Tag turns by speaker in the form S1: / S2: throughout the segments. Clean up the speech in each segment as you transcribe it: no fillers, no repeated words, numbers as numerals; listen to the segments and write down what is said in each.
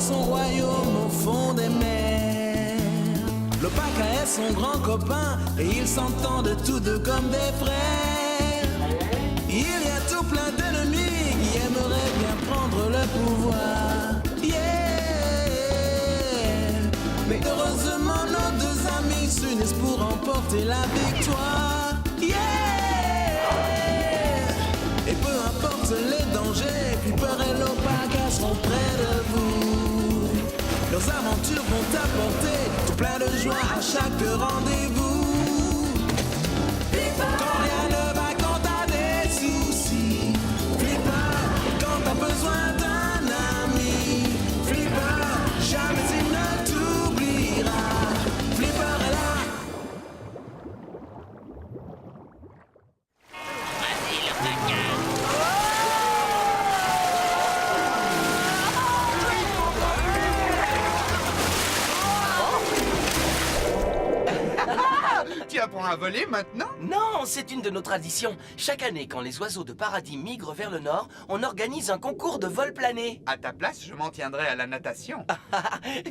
S1: son royaume au fond des mers. Le Paca est son grand copain et ils s'entendent tous deux comme des frères. Il y a tout plein d'ennemis qui aimeraient bien prendre le pouvoir. Mais heureusement nos deux amis s'unissent pour remporter la victoire. Et peu importe les dangers, Flipper et Lopaga seront près de vous. Leurs aventures vont apporter tout plein de joie à chaque rendez-vous. Quand rien ne va, quand t'as des soucis, Flipper, quand t'as besoin d'un ami, Flipper, jamais il ne t'oubliera. Flipper est là.
S2: Vas-y, le Paca!
S3: Tu apprends à voler maintenant?
S4: Non, c'est une de nos traditions. Chaque année, quand les oiseaux de paradis migrent vers le nord, on organise un concours de vol plané.
S3: À ta place, je m'en tiendrai à la natation.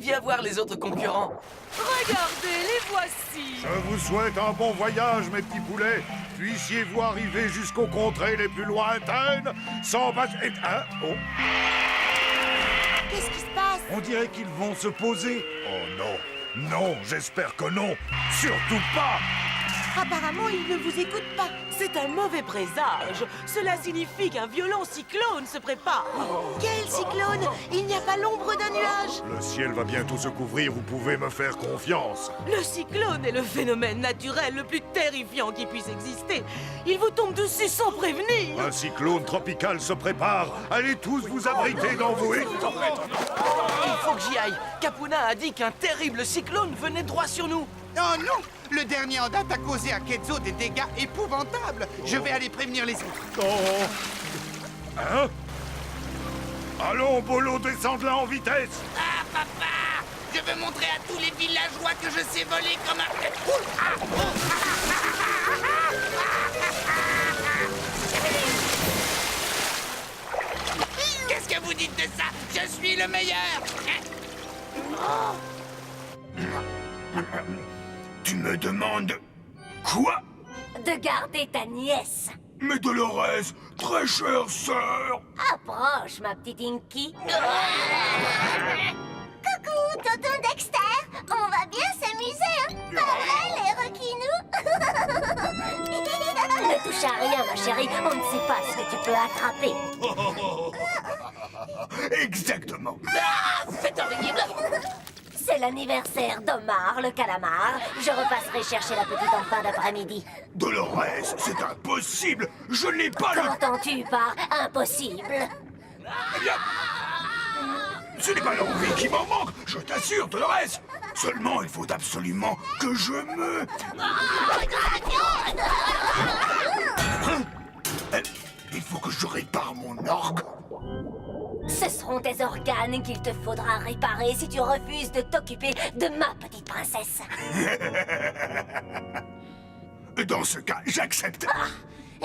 S4: Viens voir les autres concurrents.
S5: Regardez, les voici.
S6: Je vous souhaite un bon voyage, mes petits poulets. Puissiez-vous arriver jusqu'aux contrées les plus lointaines sans passer... Hein? Oh,
S5: Qu'est-ce qui se passe?
S6: on dirait qu'ils vont se poser. Oh non. Non, j'espère que non. Surtout pas.
S5: Apparemment, ils ne vous écoutent pas. C'est un mauvais présage. Cela signifie qu'un violent cyclone se prépare. Quel cyclone? Il n'y a pas l'ombre d'un nuage.
S6: Le ciel va bientôt se couvrir, vous pouvez me faire confiance.
S5: Le cyclone est le phénomène naturel le plus terrifiant qui puisse exister. Il vous tombe dessus sans prévenir.
S6: Un cyclone tropical se prépare. Allez tous vous abriter dans vos...
S4: Il faut que j'y aille. Capuna a dit qu'un terrible cyclone venait droit sur nous.
S3: Oh non! Le dernier en date a causé à Ketzo des dégâts épouvantables. Je vais aller prévenir les autres.
S6: Oh. Hein? Allons, Bolo, descends là en vitesse.
S2: Ah, papa! Je veux montrer à tous les villageois que je sais voler comme un... Ouh, ah, oh, Qu'est-ce que vous dites de ça? Je suis le meilleur!
S6: Tu me demandes... Quoi?
S7: De garder ta nièce.
S6: Mais Dolores, très chère sœur.
S7: Approche, ma petite Inky. Coucou, tonton Dexter. On va bien s'amuser, hein? Pas vrai, les requinous? Ne touche à rien, ma chérie. On ne sait pas ce que tu peux attraper.
S6: Exactement.
S2: Ah, c'est horrible!
S7: C'est l'anniversaire d'Omar, le calamar. Je repasserai chercher la petite en fin d'après-midi.
S6: Dolores, c'est impossible. Je n'ai pas le...
S7: Qu'entends-tu par impossible?
S6: Eh bien, ce n'est pas l'envie qui m'en manque, je t'assure, Dolores. Seulement, il faut absolument que je me... Il faut que je répare mon orgue.
S7: Ce seront tes organes qu'il te faudra réparer si tu refuses de t'occuper de ma petite princesse.
S6: Dans ce cas, j'accepte.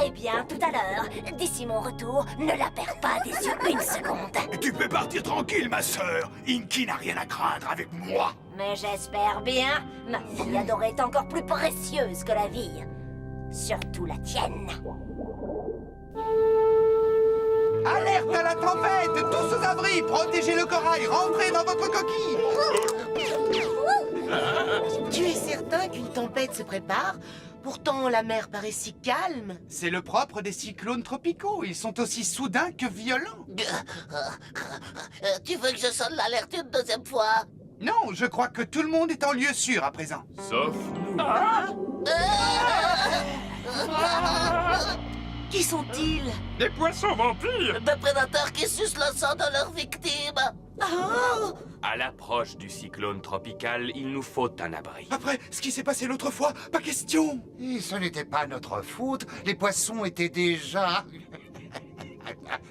S7: Eh bien, tout à l'heure, d'ici mon retour, ne la perds pas des yeux une seconde.
S6: Tu peux partir tranquille, ma sœur. Inky n'a rien à craindre avec moi.
S7: Mais j'espère bien, ma fille adorée est encore plus précieuse que la vie. Surtout la tienne.
S3: Alerte à la tempête! Tous aux abris! Protégez le corail! Rentrez dans votre coquille!
S5: Tu es certain qu'une tempête se prépare? Pourtant, la mer paraît si calme.
S3: C'est le propre des cyclones tropicaux. Ils sont aussi soudains que violents.
S2: Tu veux que je sonne l'alerte une deuxième fois?
S3: Non, je crois que tout le monde est en lieu sûr à présent.
S6: Sauf nous.
S5: Qui sont-ils?
S6: Des poissons vampires.
S2: Des prédateurs qui sucent le sang de leurs victimes.
S5: Oh!
S8: À l'approche du cyclone tropical, il nous faut un abri.
S3: Après ce qui s'est passé l'autre fois, pas question.
S9: Et ce n'était pas notre faute. Les poissons étaient déjà...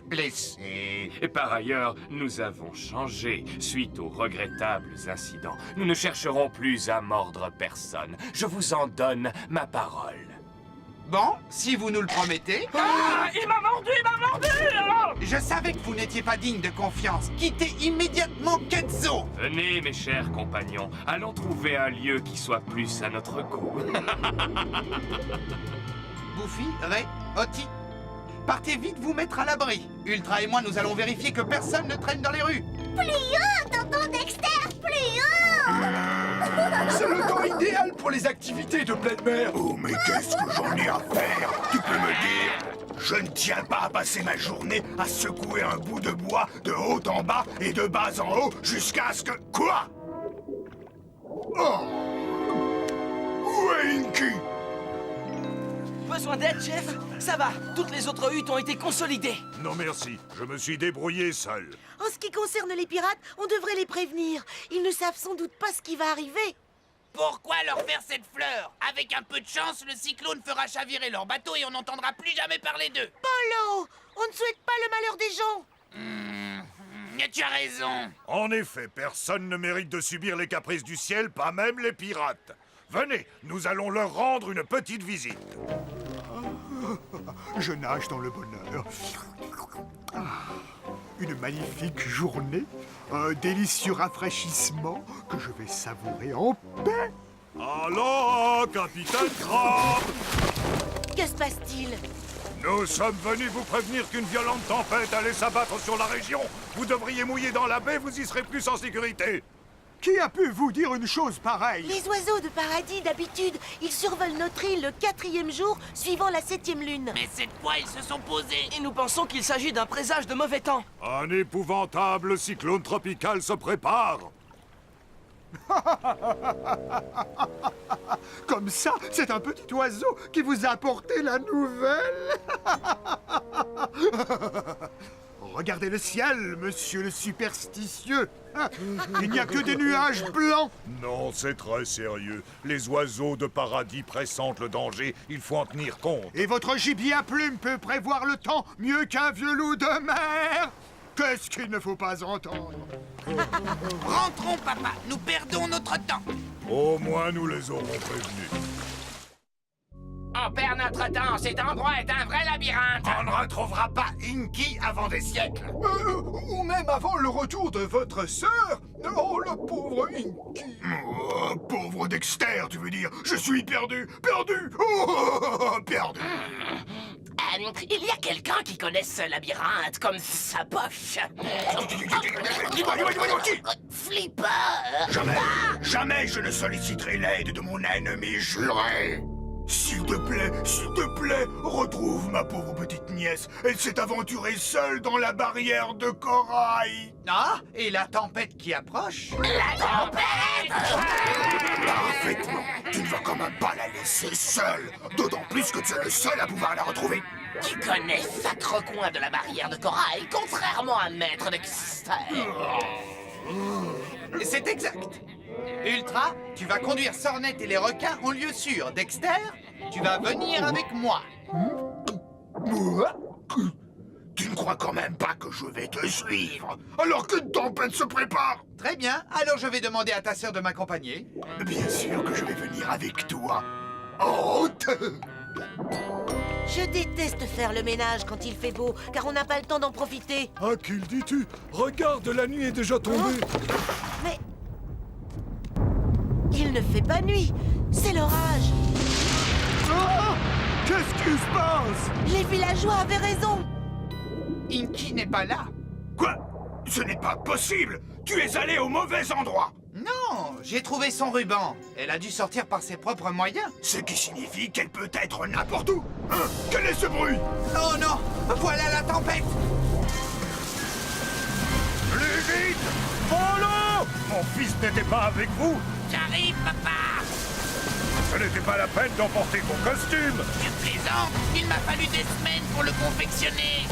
S9: blessés.
S8: Et par ailleurs, nous avons changé suite aux regrettables incidents. Nous ne chercherons plus à mordre personne. Je vous en donne ma parole.
S3: Bon, si vous nous le promettez...
S2: Ah, il m'a mordu,
S3: Je savais que vous n'étiez pas digne de confiance. Quittez immédiatement Quetzal.
S8: Venez, mes chers compagnons, allons trouver un lieu qui soit plus à notre goût.
S3: Goofy, Ray, Oti, partez vite vous mettre à l'abri. Ultra et moi, nous allons vérifier que personne ne traîne dans les rues.
S7: Plus haut, tonton Dexter, plus haut!
S6: C'est le temps idéal pour les activités de pleine mer. Oh, mais qu'est-ce que j'en ai à faire? Tu peux me dire? Je ne tiens pas à passer ma journée à secouer un bout de bois de haut en bas et de bas en haut jusqu'à ce que... Quoi? Oh! Où est Inky?
S4: Besoin d'aide, chef? Ça va, toutes les autres huttes ont été consolidées.
S6: Non merci, je me suis débrouillé seul.
S5: En ce qui concerne les pirates, on devrait les prévenir. Ils ne savent sans doute pas ce qui va arriver.
S2: Pourquoi leur faire cette fleur? Avec un peu de chance, le cyclone fera chavirer leur bateau et on n'entendra plus jamais parler d'eux.
S5: Polo, on ne souhaite pas le malheur des gens.
S2: Mais tu as raison.
S6: En effet, personne ne mérite de subir les caprices du ciel, pas même les pirates. Venez, nous allons leur rendre une petite visite. Je nage dans le bonheur. Une magnifique journée, un délicieux rafraîchissement que je vais savourer en paix. Alors, capitaine Crabbe!
S5: Que se passe-t-il?
S6: Nous sommes venus vous prévenir qu'une violente tempête allait s'abattre sur la région. Vous devriez mouiller dans la baie, vous y serez plus en sécurité. Qui a pu vous dire une chose pareille?
S5: Les oiseaux de paradis, d'habitude, ils survolent notre île le 4e jour, suivant la 7e lune.
S2: Mais cette fois, ils se sont posés.
S4: Et nous pensons qu'il s'agit d'un présage de mauvais temps.
S6: Un épouvantable cyclone tropical se prépare. Comme ça, c'est un petit oiseau qui vous a apporté la nouvelle. Regardez le ciel, monsieur le superstitieux. Il n'y a que des nuages blancs. Non, c'est très sérieux. Les oiseaux de paradis pressentent le danger. Il faut en tenir compte. Et votre gibier à plumes peut prévoir le temps mieux qu'un vieux loup de mer. Qu'est-ce qu'il ne faut pas entendre?
S2: Rentrons, papa. Nous perdons notre temps.
S6: Au moins, nous les aurons prévenus.
S2: On perd notre temps. Cet endroit est un vrai labyrinthe.
S9: On ne retrouvera pas Inky avant des siècles.
S6: Ou même avant le retour de votre sœur. Oh, le pauvre Inky. Oh, pauvre Dexter, tu veux dire? Je suis perdu, perdu, oh, perdu.
S4: Il y a quelqu'un qui connaît ce labyrinthe comme sa poche. Flipper!
S6: Jamais je ne solliciterai l'aide de mon ennemi juré. S'il te plaît, retrouve ma pauvre petite nièce. Elle s'est aventurée seule dans la barrière de corail.
S3: Ah, et la tempête qui approche?
S2: La tempête!
S6: Parfaitement. Tu ne vas quand même pas la laisser seule. D'autant plus que tu es le seul à pouvoir la retrouver.
S4: Tu connais chaque recoin de la barrière de corail, contrairement à Maître Dexter.
S3: C'est exact. Ultra, tu vas conduire Sornette et les requins en lieu sûr. Dexter, tu vas venir avec moi.
S6: Moi? Tu ne crois quand même pas que je vais te suivre, alors qu'une tempête se prépare?
S3: Très bien, alors je vais demander à ta sœur de m'accompagner.
S6: Bien sûr que je vais venir avec toi. Oh,
S5: Je déteste faire le ménage quand il fait beau, car on n'a pas le temps d'en profiter.
S6: à qui le dis-tu? Regarde, la nuit est déjà tombée.
S5: Mais... il ne fait pas nuit, c'est l'orage.
S6: Ah! Qu'est-ce qui se passe?
S5: Les villageois avaient raison.
S3: Inky n'est pas là.
S6: Quoi? Ce n'est pas possible! Tu es allé au mauvais endroit!
S3: Non, j'ai trouvé son ruban. Elle a dû sortir par ses propres moyens.
S6: Ce qui signifie qu'elle peut être n'importe où! Hein? Quel est ce bruit?
S3: Oh non, voilà la tempête.
S6: Plus vite! Polo! Mon fils n'était pas avec vous!
S2: J'arrive, papa.
S6: Ce n'était pas la peine d'emporter ton costume!
S2: Tu plaisantes? Il m'a fallu des semaines pour le confectionner.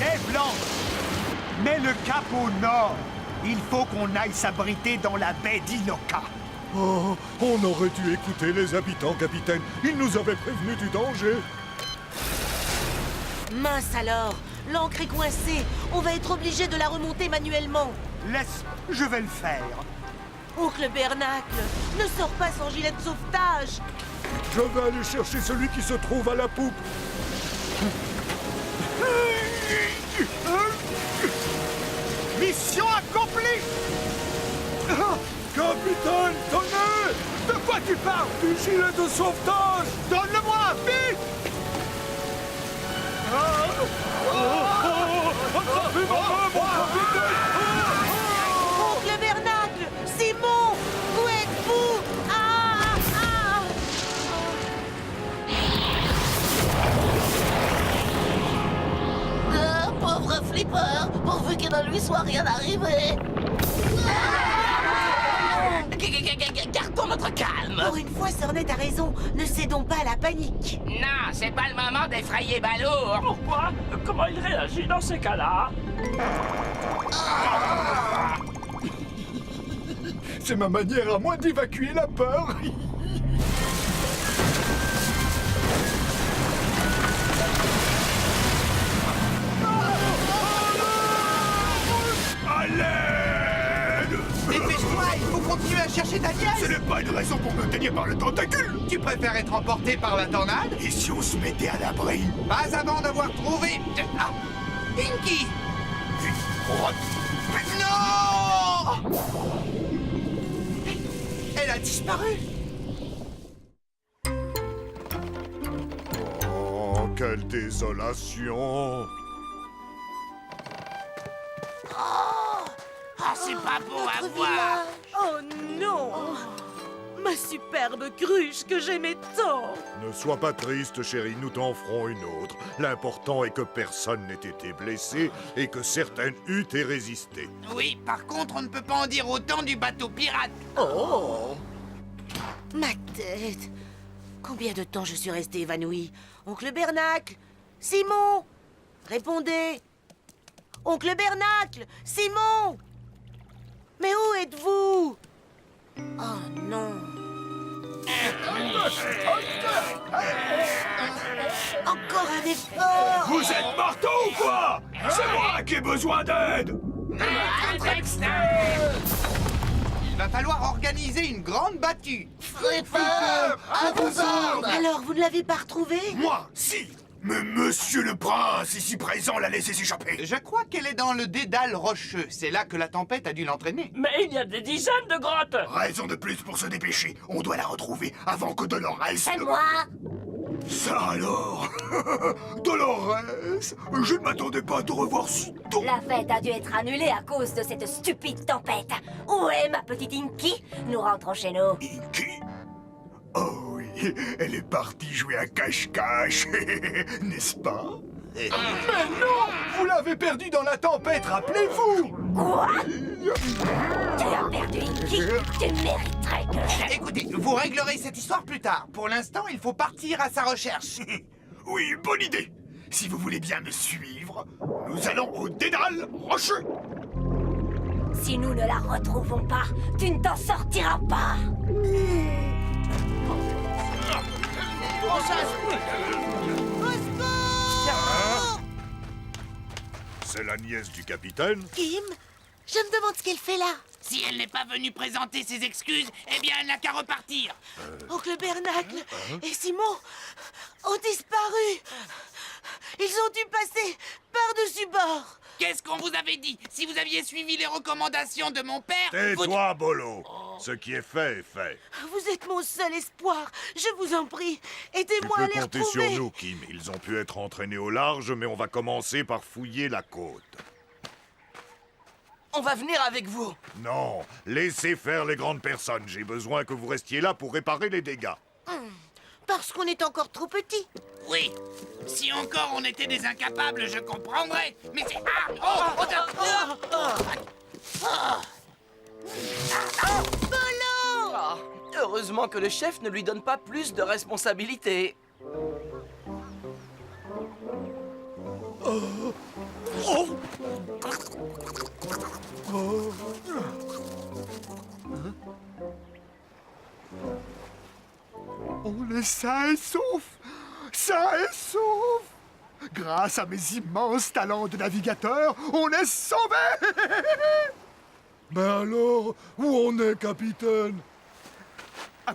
S10: Les Blancs, mets le cap au nord. Il faut qu'on aille s'abriter dans la baie d'Inoka.
S6: Oh, on aurait dû écouter les habitants, capitaine. Ils nous avaient prévenus du danger.
S5: Mince alors, l'ancre est coincée. On va être obligé de la remonter manuellement.
S10: Laisse, je vais le faire.
S5: Oncle Bernacle, ne sors pas sans gilet de sauvetage.
S6: Je vais aller chercher celui qui se trouve à la poupe.
S10: Mission accomplie!
S6: Capitaine, tenez!
S10: De quoi tu parles?
S6: Du gilet de sauvetage!
S10: Donne-le-moi, vite!
S6: Attrapez ma main, mon capitaine!
S5: Oncle Bernacle! Simon! Où êtes-vous?
S7: Pauvre Flipper, pourvu qu'il ne lui soit rien arrivé. Gardons notre calme.
S5: Pour une fois, Sornet a raison. Ne cédons pas à la panique.
S2: Non, c'est pas le moment d'effrayer Baloo.
S11: Pourquoi? Comment il réagit dans ces cas-là?
S6: C'est ma manière à moi d'évacuer la peur. À l'aide!
S3: Dépêche-toi, il faut continuer à chercher ta
S6: Ce
S3: nièce.
S6: n'est pas une raison pour me tenir par le tentacule.
S3: Tu préfères être emporté par la tornade?
S6: Et si on se mettait à l'abri?
S3: Pas avant d'avoir trouvé... Ah, Pinky! Non! Elle a disparu.
S6: Oh, quelle désolation!
S2: Ah, c'est pas beau à
S5: Notre
S2: voir.
S5: village. Oh non! Ma superbe cruche que j'aimais tant!
S6: Ne sois pas triste, chérie, nous t'en ferons une autre. L'important est que personne n'ait été blessé et que certaines eut et résisté.
S2: Oui, par contre, on ne peut pas en dire autant du bateau pirate.
S5: Oh! Ma tête! Combien de temps je suis resté évanoui? Oncle Bernacle! Simon! Répondez! Oncle Bernacle! Simon! Mais où êtes-vous? Oh non! Encore un effort!
S6: Vous êtes marteau ou quoi? C'est moi qui ai besoin d'aide!
S3: Il va falloir organiser une grande battue.
S7: Flipper, à vos ordres.
S5: Alors, vous ne l'avez pas retrouvé?
S6: Moi, si! Mais monsieur le prince, ici présent, l'a laissé s'échapper.
S3: Je crois qu'elle est dans le dédale rocheux. C'est là que la tempête a dû l'entraîner.
S11: Mais il y a des dizaines de grottes!
S6: Raison de plus pour se dépêcher. On doit la retrouver avant que Dolores...
S7: C'est moi.
S6: Ça alors? Dolores, je ne m'attendais pas à te revoir si tôt.
S7: La fête a dû être annulée à cause de cette stupide tempête. Où est ma petite Inky? Nous rentrons chez nous.
S6: Inky? Oh oui, elle est partie jouer à cache-cache, n'est-ce pas?
S10: Mais non! Vous l'avez perdu dans la tempête, rappelez-vous!
S7: Quoi? Tu as perdu Inky? Tu mériterais que...
S3: Écoutez, vous réglerez cette histoire plus tard. Pour l'instant, il faut partir à sa recherche.
S6: Oui, bonne idée. Si vous voulez bien me suivre, nous allons au dédale rocheux.
S7: Si nous ne la retrouvons pas, tu ne t'en sortiras pas.
S6: C'est la nièce du capitaine.
S5: Kim? Je me demande ce qu'elle fait là.
S2: Si elle n'est pas venue présenter ses excuses, eh bien, elle n'a qu'à repartir.
S5: Oncle Bernacle et Simon ont disparu. Ils ont dû passer par-dessus bord.
S2: Qu'est-ce qu'on vous avait dit? Si vous aviez suivi les recommandations de mon père... vous-
S6: Tais-toi, Bolo. Ce qui est fait est fait.
S5: Vous êtes mon seul espoir. Je vous en prie,
S6: Tu
S5: aidez-moi à
S6: peux
S5: les
S6: compter
S5: retrouver.
S6: sur nous, Kim. Ils ont pu être entraînés au large, mais on va commencer par fouiller la côte.
S4: On va venir avec vous.
S6: Non, laissez faire les grandes personnes. J'ai besoin que vous restiez là pour réparer les dégâts.
S5: Parce qu'on est encore trop petits.
S2: Oui. Si encore on était des incapables, je comprendrais. Mais c'est... Ah! Oh!
S5: Bolo!
S4: Ah, heureusement que le chef ne lui donne pas plus de responsabilités.
S10: On est sain et sauf! Sain et sauf! Grâce à mes immenses talents de navigateur, on est sauvés!
S6: Ben alors, où on est, capitaine?
S10: Ah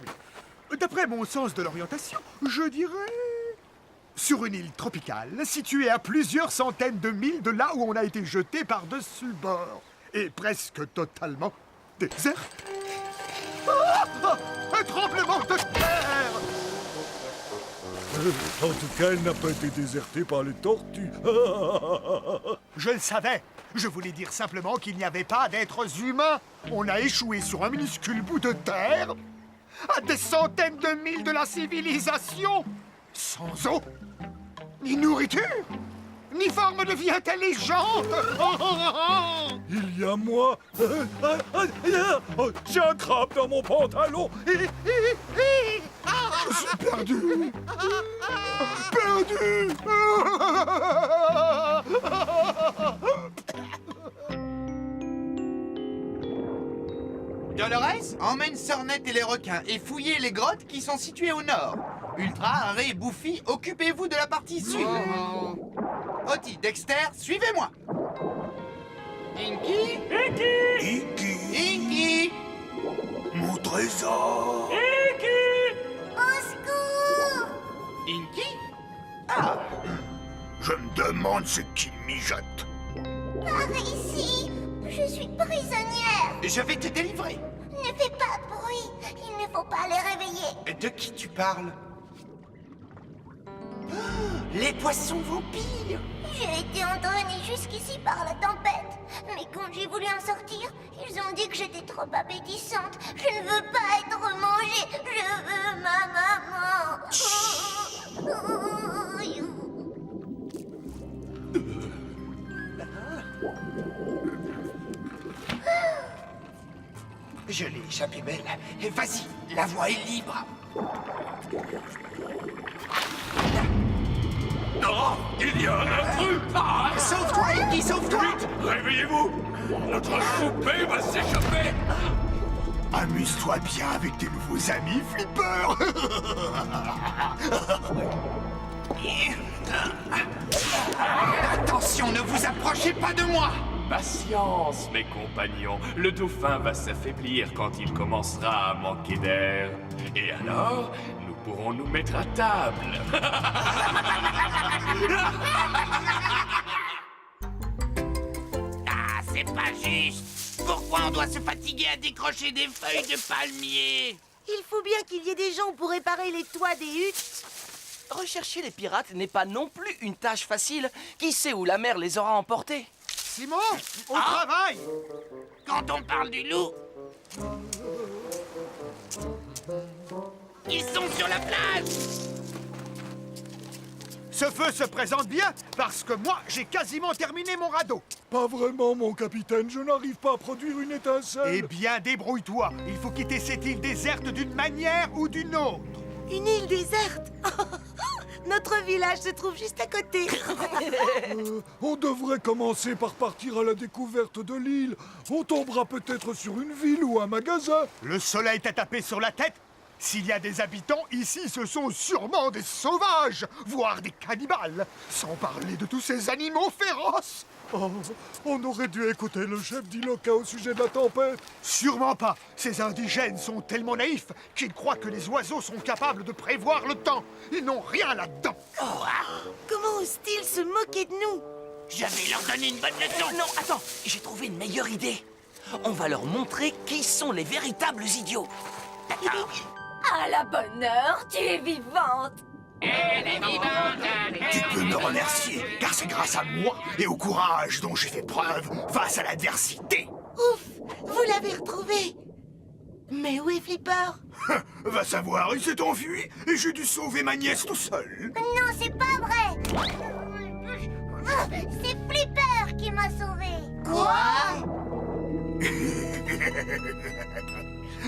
S10: oui. D'après mon sens de l'orientation, je dirais... sur une île tropicale, située à plusieurs centaines de milles de là où on a été jeté par-dessus le bord. Et presque totalement déserte. Un tremblement de terre!
S6: En tout cas, elle n'a pas été désertée par les tortues.
S10: Je le savais. Je voulais dire simplement qu'il n'y avait pas d'êtres humains. On a échoué sur un minuscule bout de terre, à des centaines de milles de la civilisation, sans eau, ni nourriture, ni forme de vie intelligente.
S6: Il y a moi. J'ai un crabe dans mon pantalon. Je suis perdu. Perdu.
S3: Dolores, emmène Sornette et les requins et fouillez les grottes qui sont situées au nord. Ultra, Ray, Buffy, occupez-vous de la partie sud. Oti, Dexter, suivez-moi. Inky, Inky,
S6: Mon trésor.
S7: Au secours!
S3: Inky. Ah,
S6: Je me demande ce qu'il mijote.
S7: Par ici! Je suis prisonnière!
S3: je vais te délivrer.
S7: Ne fais pas de bruit! Il ne faut pas les réveiller!
S3: De qui tu parles? Les poissons vampires.
S7: J'ai été entraînée jusqu'ici par la tempête. Mais quand j'ai voulu en sortir, ils ont dit que j'étais trop appétissante. Je ne veux pas être mangée. Je veux ma maman.
S3: Je l'ai échappé belle. Et vas-y, la voie est libre.
S8: Non, il y a un intrus.
S3: Sauve-toi, Inky, sauve-toi.
S8: Vite, réveillez-vous. Notre poupée va s'échapper.
S6: Amuse-toi bien avec tes nouveaux amis, Flipper.
S3: Attention, ne vous approchez pas de moi.
S8: Patience, mes compagnons. Le dauphin va s'affaiblir quand il commencera à manquer d'air. Et alors, nous pourrons nous mettre à table.
S2: Ah, c'est pas juste. Pourquoi on doit se fatiguer à décrocher des feuilles de palmier?
S5: Il faut bien qu'il y ait des gens pour réparer les toits des huttes.
S4: Rechercher les pirates n'est pas non plus une tâche facile. Qui sait où la mer les aura emportés?
S10: Simon, au travail!
S2: Quand on parle du loup, ils sont sur la plage.
S10: Ce feu se présente bien parce que moi, j'ai quasiment terminé mon radeau.
S6: Pas vraiment, mon capitaine. Je n'arrive pas à produire une étincelle.
S10: Eh bien, débrouille-toi. Il faut quitter cette île déserte d'une manière ou d'une autre.
S5: Une île déserte. Notre village se trouve juste à côté.
S6: On devrait commencer par partir à la découverte de l'île. On tombera peut-être sur une ville ou un magasin.
S10: Le soleil t'a tapé sur la tête. S'il y a des habitants, ici, ce sont sûrement des sauvages, voire des cannibales, sans parler de tous ces animaux féroces.
S6: Oh, on aurait dû écouter le chef d'Iloka au sujet de la tempête.
S10: Sûrement pas. Ces indigènes sont tellement naïfs qu'ils croient que les oiseaux sont capables de prévoir le temps. Ils n'ont rien là-dedans.
S5: Comment osent-ils se moquer de nous?
S2: Je vais leur donner une bonne leçon.
S4: Non, attends, j'ai trouvé une meilleure idée. On va leur montrer qui sont les véritables idiots.
S2: D'accord.
S7: À la bonne heure, tu es vivante!
S2: Elle est vivante.
S6: Tu peux me remercier, car c'est grâce à moi et au courage dont j'ai fait preuve face à l'adversité.
S5: Ouf, vous l'avez retrouvé. Mais où est Flipper?
S6: Va savoir, il s'est enfui et j'ai dû sauver ma nièce tout seul.
S7: Non, c'est pas vrai! C'est Flipper qui m'a sauvée!
S5: Quoi?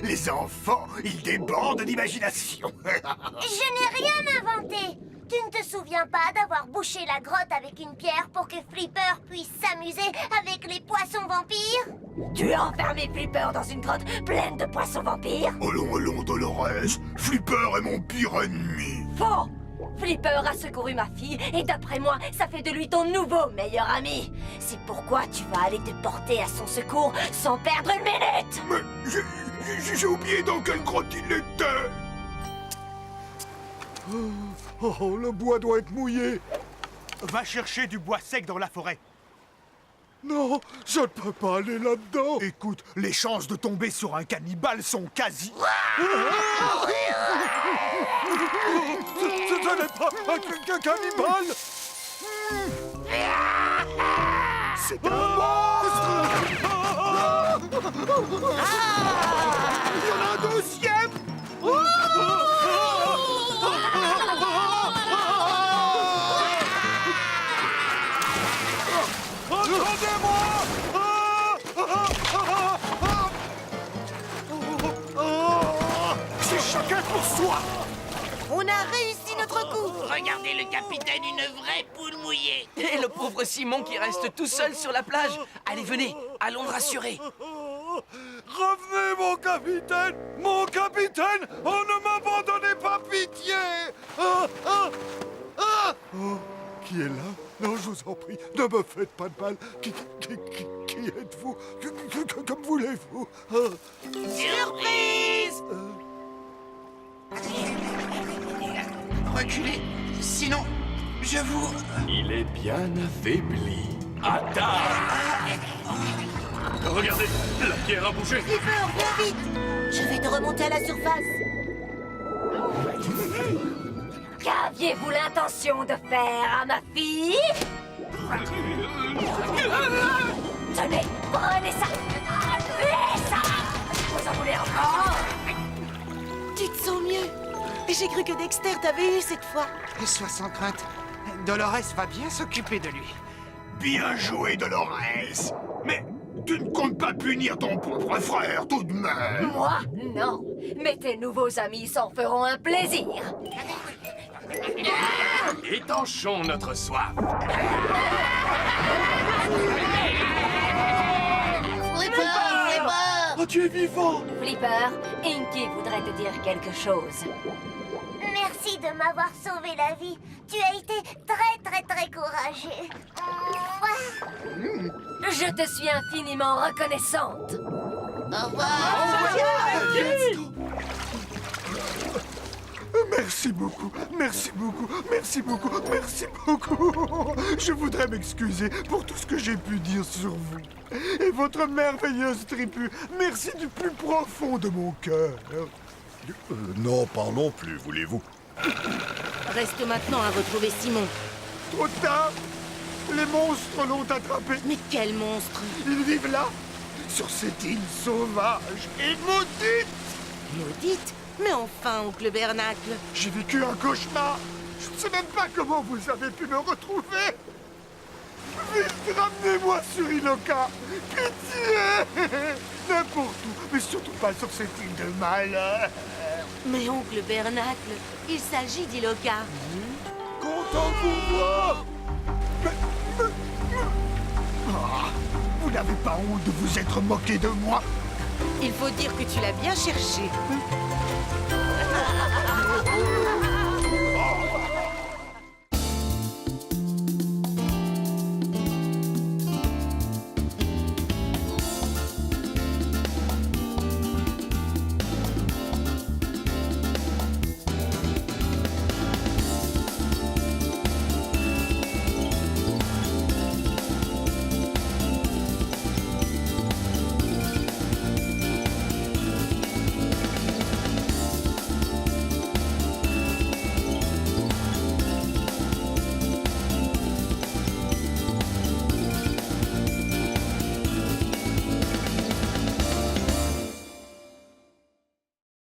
S6: Les enfants, ils débordent d'imagination.
S7: Je n'ai rien inventé! Tu ne te souviens pas d'avoir bouché la grotte avec une pierre pour que Flipper puisse s'amuser avec les poissons vampires? Tu as enfermé Flipper dans une grotte pleine de poissons vampires?
S6: Allons, Dolores, Flipper est mon pire ennemi.
S7: Faux! Flipper a secouru ma fille et d'après moi, ça fait de lui ton nouveau meilleur ami. C'est pourquoi tu vas aller te porter à son secours sans perdre une minute.
S6: Mais j'ai oublié dans quelle grotte il était.
S10: Oh, le bois doit être mouillé. Va chercher du bois sec dans la forêt. Non, je ne peux pas aller là-dedans. Écoute, les chances de tomber sur un cannibale sont quasi... Ce n'est pas un cannibale. C'est un monstre. Il y en a un deuxième. C'est chacun pour soi.
S5: On a réussi notre coup.
S2: Regardez le capitaine, une vraie poule mouillée.
S4: Et le pauvre Simon qui reste tout seul sur la plage. Allez, venez, allons le rassurer.
S10: Revenez, mon capitaine. Mon capitaine, oh, ne m'abandonnez pas, pitié. Oh, qui est là? Non, je vous en prie, ne me faites pas de mal. Qui êtes-vous? Comme voulez-vous?
S2: Surprise!
S3: Reculez, sinon, je vous...
S8: Il est bien affaibli. À table! Regardez, la pierre a bougé.
S7: Flipper, viens vite. Je vais te remonter à la surface. Qu'aviez-vous l'intention de faire à ma fille? Tenez, prenez ça. Prenez ça. Vous en voulez encore?
S5: Tu te sens mieux. J'ai cru que Dexter t'avait eu cette fois.
S3: Sois sans crainte. Dolores va bien s'occuper de lui.
S6: Bien joué, Dolores. Mais tu ne comptes pas punir ton pauvre frère, tout de même.
S7: Moi, non. Mais tes nouveaux amis s'en feront un plaisir.
S8: Étanchons notre soif.
S10: Oh, tu es vivant.
S7: Flipper, Inky voudrait te dire quelque chose. Merci de m'avoir sauvé la vie. Tu as été très courageux. Je te suis infiniment reconnaissante. Au revoir.
S10: Merci beaucoup, merci beaucoup, merci beaucoup, merci beaucoup. Je voudrais m'excuser pour tout ce que j'ai pu dire sur vous. Et votre merveilleuse tribu, merci du plus profond de mon cœur.
S6: Non, pas non plus, voulez-vous?
S5: Reste maintenant à retrouver Simon.
S10: Trop tard. Les monstres l'ont attrapé.
S5: Mais quel monstre!
S10: Ils vivent là, sur cette île sauvage et maudite.
S5: Maudite? Mais enfin, oncle Bernacle.
S10: J'ai vécu un cauchemar. Je ne sais même pas comment vous avez pu me retrouver. Vite, ramenez-moi sur Iloka. Pitié. N'importe où, mais surtout pas sur cette île de malheur.
S5: Mais oncle Bernacle, il s'agit d'Iloka.
S10: Content de vous voir. Ah, vous n'avez pas honte de vous être moqué de moi?
S5: Il faut dire que tu l'as bien cherché.